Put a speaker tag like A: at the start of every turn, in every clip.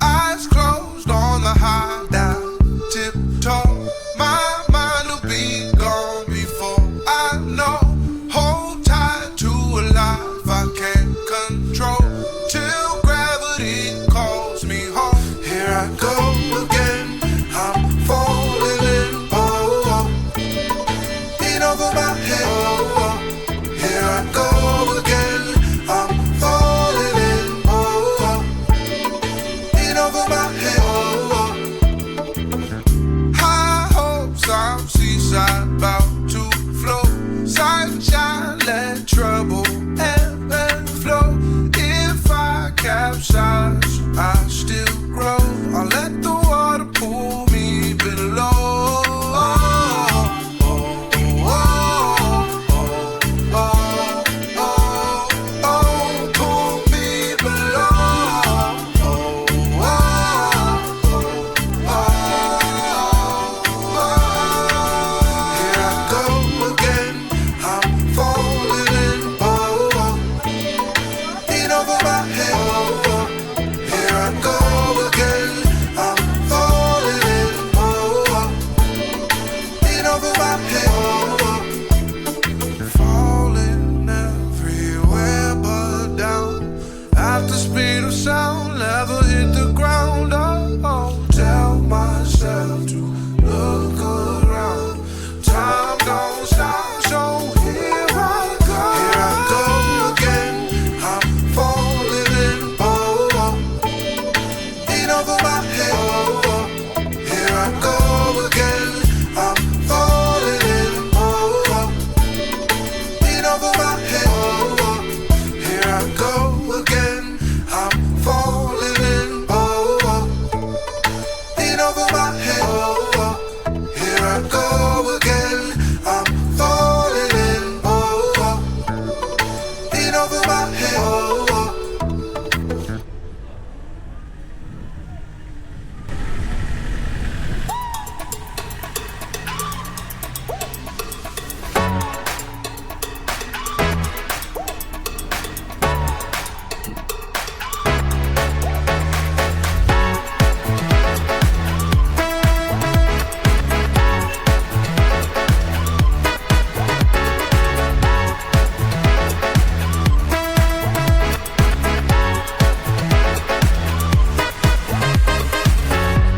A: Eyes closed on the high down, tiptoe. My mind will be gone before I know. Hold tight to a life I can't control, till gravity calls me home. Here I go again, I'm falling in, in over my head. Here I go again, I'm falling in over my head. High hopes, I'm seaside, about to flow. Sunshine, let trouble ebb and flow. If I capsize, I still grow. I'll let the water pull me below. Pull me below. Here I go again, I'm falling in over my head. Here I go again, I'm falling in over my head. Falling everywhere but down. At the speed of sound, never hit the ground. Oh, tell myself to look around. Time don't stop, so here I go. Here I go again, I'm falling in over my head. Here I go again, I'm falling in over my head. Here I go again, I'm falling in over my head. Here I go again, I'm falling in over my head.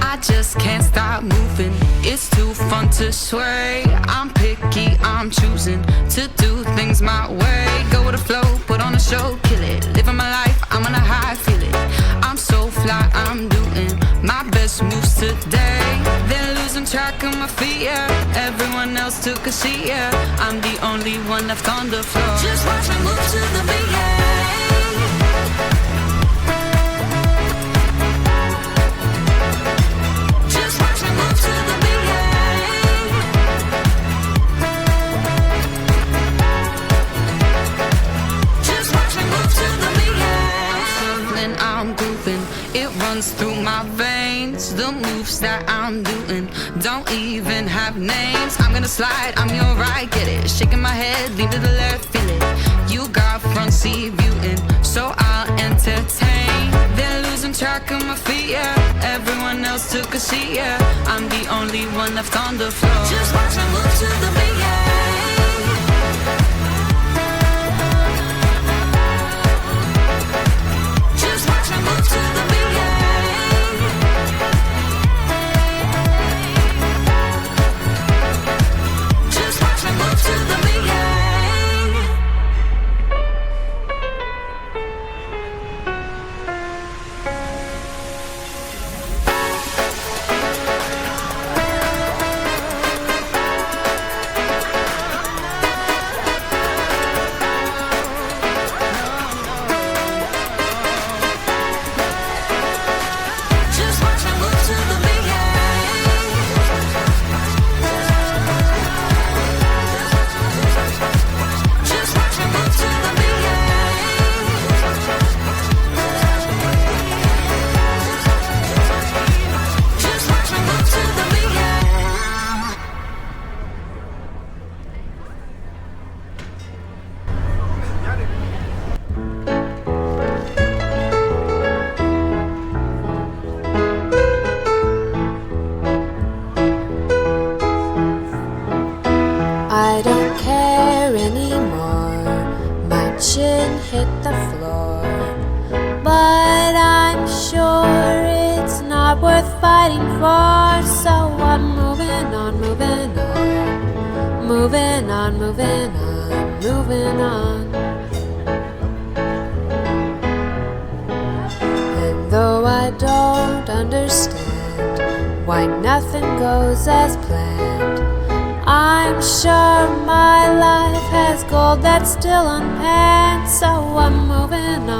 B: I just can't stop moving. It's too fun to sway. I'm picky, I'm choosing to do things my way. Go with the flow, put on a show, kill it. Living my life, I'm on a high, feel it. I'm so fly, I'm doing my best moves today. Then losing track of my feet, yeah. Everyone else took a seat, yeah. I'm the only one left on the floor. Just watch me move to the beat, yeah. Just watch me move to the beat, yeah. Just watch me move to the beat, yeah. I'm shuffling, I'm grooving. It runs through my veins. The moves that I'm doing don't even have names. I'm gonna slide, I'm your right, get it. Shaking my head, lean to the left, feel it. You got front seat viewing, so I'll entertain. Then losing track of my feet, yeah. Everyone else took a seat, yeah. I'm the only one left on the floor. Just watch me move to the beat, yeah. Just watch me move to the beat, yeah. Just watch me move to the beat, yeah.
C: not worth fighting for. So I'm moving on, moving on, moving on, moving on, moving on. And though I don't understand why nothing goes as planned, I'm sure my life has gold that's still unpanned. So I'm moving on.